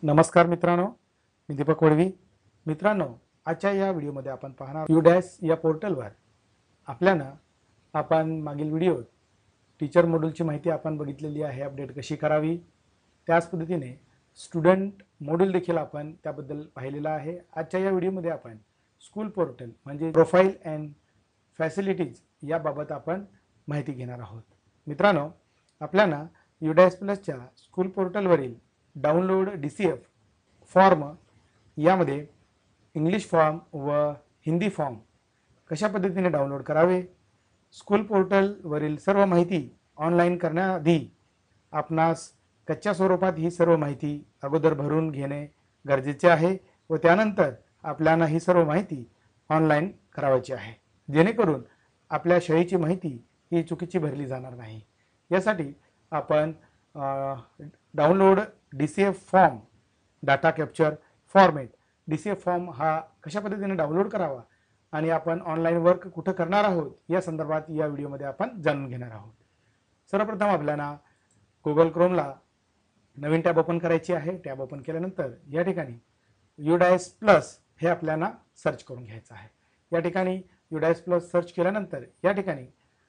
नमस्कार मित्रांनो, मी दीपक वडवी. मित्रांनो, आजच्या या व्हिडिओमध्ये आपण पाहणार UDAS या पोर्टलवर आपण मागील व्हिडिओ टीचर मॉड्यूलची माहिती आपण बघितलेली आहे, अपडेट कशी करावी. त्याच पद्धतीने स्टुडंट मॉड्यूल देखील आपण त्याबद्दल पाहिलेला आहे. आजच्या या व्हिडिओमध्ये आपण स्कूल पोर्टल म्हणजे प्रोफाईल अँड फॅसिलिटीज याबाबत आपण माहिती घेणार आहोत. मित्रांनो, UDAS प्लसच्या स्कूल पोर्टलवरील डाउनलोड DCF फॉर्म यामध्ये इंग्लिश फॉर्म व हिंदी फॉर्म कशा पद्धतीने डाउनलोड करावे, स्कूल पोर्टलवरील सर्व माहिती ऑनलाईन करण्याआधी आपणास कच्च्या स्वरूपात ही सर्व माहिती अगोदर भरून घेणे गरजेचे आहे व त्यानंतर आपल्याला ही सर्व माहिती ऑनलाईन करावायची आहे, जेणेकरून आपल्या शाळेची माहिती ही चुकीची भरली जाणार नाही. यासाठी आपण download DCF form data capture format DCF form हा कशा पद्धतीने डाउनलोड करावा आणि आपण ऑनलाईन वर्क कुठं करणार आहोत या संदर्भात या व्हिडिओमध्ये आपण जाणून घेणार आहोत. सर्वप्रथम आपल्याला गुगल क्रोमला नवीन टॅब ओपन करायची आहे. टॅब ओपन केल्यानंतर या ठिकाणी UDAS प्लस हे आपल्याला सर्च करून घ्यायचं आहे. या ठिकाणी UDAS प्लस सर्च केल्यानंतर या ठिकाणी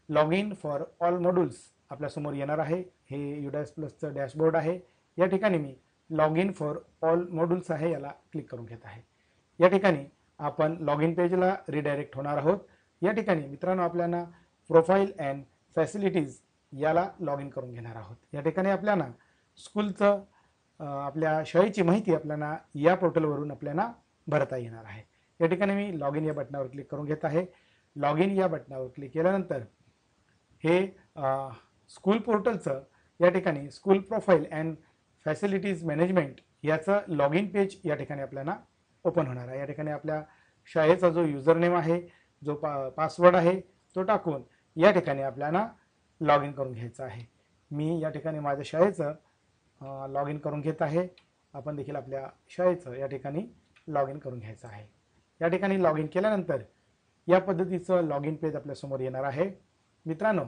log in for all modules आपल्यासमोर येणार आहे. हे UDAS प्लसचं डॅशबोर्ड आहे. या ठिकाणी मी log in for all modules आहे याला क्लिक करून घेत आहे. या ठिकाणी आपण लॉग इन पेजला रिडायरेक्ट होणार आहोत. या ठिकाणी मित्रांनो आपल्याला प्रोफाईल अँड फॅसिलिटीज याला लॉग इन करून घेणार आहोत. या ठिकाणी आपल्याला स्कूलचं आपल्या शाळेची माहिती आपल्याला या पोर्टलवरून आपल्याला भरता येणार आहे. या ठिकाणी मी लॉग इन या बटनावर क्लिक करून घेत आहे. लॉग इन या बटनावर क्लिक केल्यानंतर हे स्कूल पोर्टलचं या ठिकाणी school profile and facilities management याचं लॉग इन पेज या ठिकाणी आपल्याला ओपन होणार आहे. या ठिकाणी आपल्या शाळेचा जो युजर नेम आहे, जो पासवर्ड आहे तो टाकून या ठिकाणी आपल्याला लॉग इन करून घ्यायचं आहे. मी या ठिकाणी माझ्या शाळेचं लॉग इन करून घेत आहे. आपण देखील आपल्या शाळेचं या ठिकाणी लॉग इन करून घ्यायचं आहे. या ठिकाणी लॉग इन केल्यानंतर या पद्धतीचं लॉग इन पेज आपल्यासमोर येणार आहे. मित्रांनो,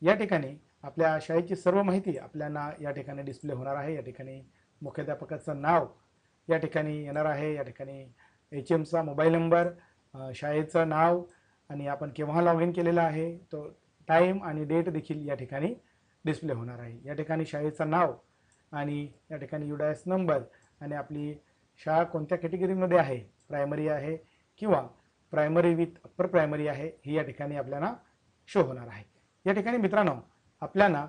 या ठिकाणी आपल्या शाळेची सर्व माहिती आपल्याला या ठिकाणी डिस्प्ले होणार आहे. या ठिकाणी मुख्याध्यापकाचं नाव या ठिकाणी येणार आहे. या ठिकाणी HMचा मोबाईल नंबर, शाळेचं नाव आणि आपण केव्हा लॉग इन केलेला आहे तो टाईम आणि डेट देखील या ठिकाणी डिस्प्ले होणार आहे. या ठिकाणी शाळेचं नाव आणि या ठिकाणी UDAS नंबर आणि आपली शाळा कोणत्या कॅटेगरीमध्ये आहे, प्रायमरी आहे किंवा प्रायमरी विथ अप्पर प्रायमरी आहे, ही या ठिकाणी आपल्याला शो होणार आहे. या ठिकाणी मित्रांनो आपल्याला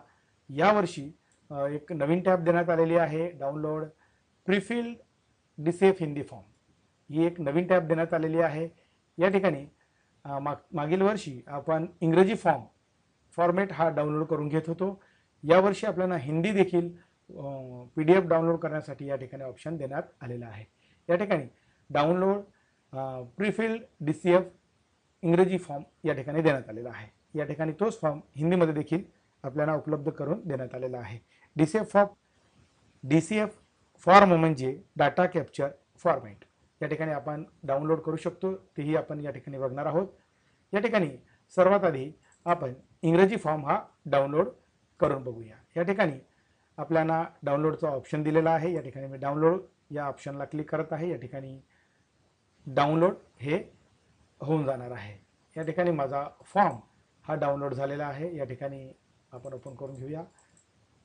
यावर्षी एक नवीन टॅब देण्यात आलेली आहे, download prefilled DCF Hindi form. ही एक नवीन टॅब देण्यात आलेली आहे. या ठिकाणी मागील वर्षी आपण इंग्रजी फॉर्मेट हा डाउनलोड करून घेत होतो. यावर्षी आपल्याला हिंदी देखील PDF डाउनलोड करण्यासाठी या ठिकाणी ऑप्शन देण्यात आलेला आहे. या ठिकाणी डाउनलोड प्रीफिल्ड DCF इंग्रजी फॉर्म या ठिकाणी देण्यात आलेला आहे. या ठिकाणी तोच फॉर्म हिंदीमध्ये देखील आपल्याला उपलब्ध करून देण्यात आलेला आहे. DCF फॉर्म म्हणजे डाटा कॅप्चर फॉर्मेट. या ठिकाणी आपण डाउनलोड करू शकतो, तेही आपण या ठिकाणी बघणार आहोत. या ठिकाणी सर्वात आधी आपण इंग्रजी फॉर्म हा डाउनलोड करून बघूया. या ठिकाणी आपल्याला डाउनलोडचा ऑप्शन दिलेला आहे. या ठिकाणी मी डाउनलोड या ऑप्शनला क्लिक करत आहे. या ठिकाणी डाउनलोड हे होऊन जाणार आहे. या ठिकाणी माझा फॉर्म हा डाउनलोड झालेला आहे. या ठिकाणी आपण ओपन करून घेऊया.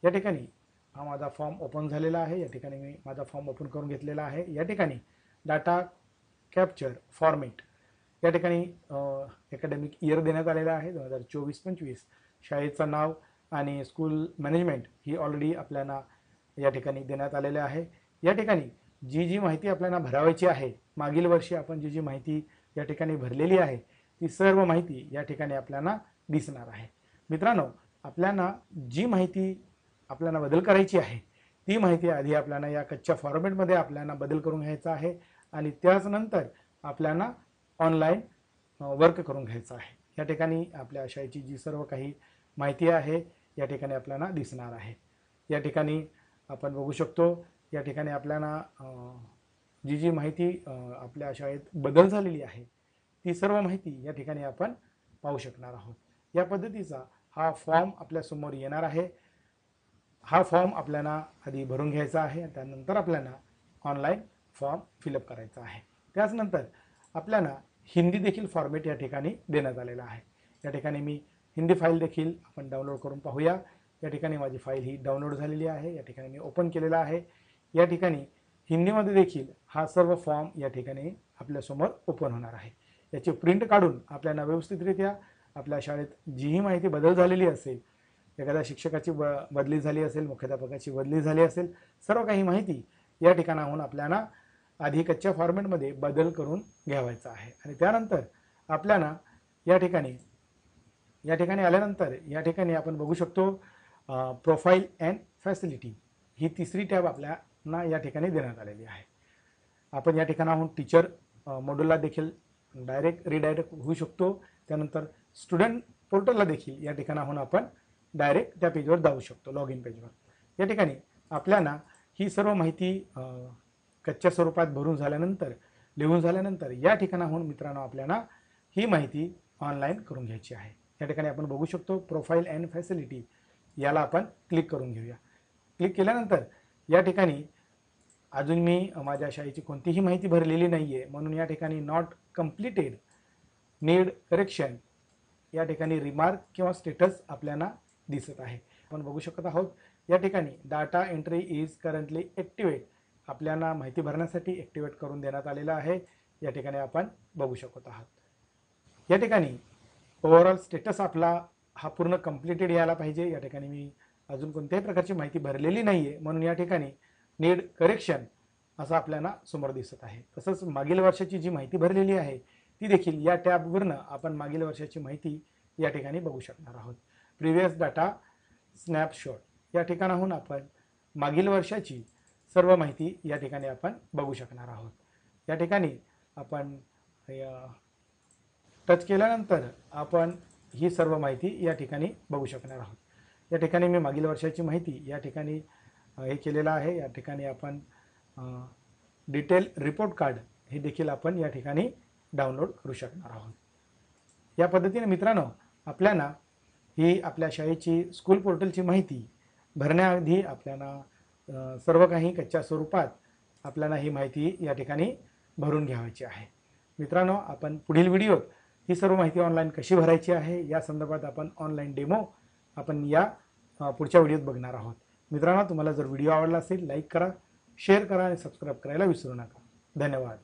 या ठिकाणी हा माझा फॉर्म ओपन झालेला आहे. या ठिकाणी मी माझा फॉर्म ओपन करून घेतलेला आहे. या ठिकाणी डाटा कॅप्चर फॉर्मेट या ठिकाणी अकॅडमिक इयर देण्यात आलेला आहे 2024-25. शाळेचं नाव आणि स्कूल मॅनेजमेंट ही ऑलरेडी आपल्याला या ठिकाणी देण्यात आलेले आहे. या ठिकाणी जी माहिती आपल्याला भरावायची आहे, मागील वर्षी आपण जी माहिती या ठिकाणी भरलेली आहे ती सर्व माहिती या ठिकाणी आपल्याला दिसणार आहे. मित्रांनो, आपल्याला जी माहिती आपल्याला बदल करायची आहे ती माहिती आधी आपल्याला या कच्च्या फॉर्मेटमध्ये आपल्याला बदल करून घ्यायचा आहे आणि त्याच नंतर आपल्याला ऑनलाईन वर्क करून घ्यायचं आहे. या ठिकाणी आपल्या शाळेची जी सर्व काही माहिती आहे या ठिकाणी आपल्याला दिसणार आहे. या ठिकाणी आपण बघू शकतो, या ठिकाणी आपल्याला जी माहिती आपल्या शाळेत बदल झालेली आहे ती सर्व माहिती या ठिकाणी आपण पाहू शकणार आहोत. या पद्धतीचा हा फॉर्म आपल्यासमोर येणार आहे. हा फॉर्म आपल्याला आधी भरून घ्यायचा आहे. त्यानंतर आपल्याला ऑनलाईन फॉर्म फिलअप करायचा आहे। त्याचनंतर आपल्याला हिंदी देखील फॉर्मेट या ठिकाणी देण्यात आलेला आहे। या ठिकाणी मी हिंदी फाईल देखील आपण डाउनलोड करून पाहूया। या ठिकाणी माझी फाईल ही डाउनलोड झालेली आहे। या ठिकाणी मी ओपन केलेला आहे। या ठिकाणी हिंदीमध्ये देखील हा सर्व फॉर्म या ठिकाणी आपल्यासमोर ओपन होणार आहे। याची प्रिंट काढून आपल्याला व्यवस्थितरित्या आपल्या शाळेत जीही माहिती बदल झालेली असेल, एखाद्या शिक्षकाची बदली झाली असेल, मुख्याध्यापकाची बदली झाली असेल, सर्व काही माहिती या ठिकाणाहून आपल्याला आधी कच्च्या फॉर्मॅटमध्ये बदल करून घ्यावायचा आहे। आणि त्यानंतर आपल्याला या ठिकाणी आल्यानंतर या ठिकाणी आपण बघू शकतो प्रोफाईल अँड फॅसिलिटी ही तिसरी टॅब आपल्याला या ठिकाणी देण्यात आलेली आहे। आपण या ठिकाणाहून टीचर मॉड्यूलला देखील रिडायरेक्ट होऊ शकतो। त्यानंतर स्टुडंट पोर्टलला देखील या ठिकाणाहून आपण डायरेक्ट त्या पेजवर जाऊ शकतो, लॉग इन पेजवर। या ठिकाणी आपल्याला ही सर्व माहिती कच्च्या स्वरूपात भरून झाल्यानंतर, लिहून झाल्यानंतर या ठिकाणाहून मित्रांनो आपल्याला ही माहिती ऑनलाईन करून घ्यायची आहे। या ठिकाणी आपण बघू शकतो प्रोफाईल अँड फॅसिलिटी, याला आपण क्लिक करून घेऊया। क्लिक केल्यानंतर या ठिकाणी अजून मी माझ्या शाळेची कोणतीही माहिती भरलेली नाही आहे, म्हणून या ठिकाणी नॉट कम्प्लिटेड, नीड करेक्शन, या ठिकाणी रिमार्क किंवा स्टेटस आपल्याला दिसत आहे। आपण बघू शकत आहोत या ठिकाणी data entry is currently activate, आपल्याला माहिती भरण्यासाठी ॲक्टिवेट करून देण्यात आलेला आहे। या ठिकाणी आपण बघू शकत आहात। या ठिकाणी ओव्हरऑल स्टेटस आपला हा पूर्ण कम्प्लिटेड यायला पाहिजे। या ठिकाणी मी अजून कोणत्याही प्रकारची माहिती भरलेली नाही आहे, म्हणून या ठिकाणी नीड करेक्शन असं आपल्याला समोर दिसत आहे। तसंच मागील वर्षाची जी माहिती भरलेली आहे ती देखील या टॅबवरनं आपण मागील वर्षाची माहिती या ठिकाणी बघू शकणार आहोत। प्रिव्हियस डाटा स्नॅपशॉट, या ठिकाणाहून आपण मागील वर्षाची सर्व माहिती या ठिकाणी आपण बघू शकणार आहोत। या ठिकाणी आपण टच केल्यानंतर आपण ही सर्व माहिती या ठिकाणी बघू शकणार आहोत। या ठिकाणी मी मागील वर्षाची माहिती या ठिकाणी हे केलेलं आहे। या ठिकाणी आपण डिटेल रिपोर्ट कार्ड हे देखील आपण या ठिकाणी डाउनलोड करू शकणार आहोत। या पद्धतीने मित्रांनो आपल्याला ही आपल्या शाळेची स्कूल पोर्टलची माहिती भरण्याआधी आपल्याला सर्व काही कच्च्या स्वरूपात आपल्याला ही माहिती या ठिकाणी भरून घ्यायची आहे। मित्रांनो आपण पुढील व्हिडिओत ही सर्व माहिती ऑनलाईन कशी भरायची आहे या संदर्भात आपण ऑनलाईन डेमो आपण या पुढच्या व्हिडिओत बघणार आहोत। मित्रांनो तुम्हाला जर व्हिडिओ आवडला असेल लाईक करा, शेअर करा आणि सबस्क्राईब करायला विसरू नका। धन्यवाद।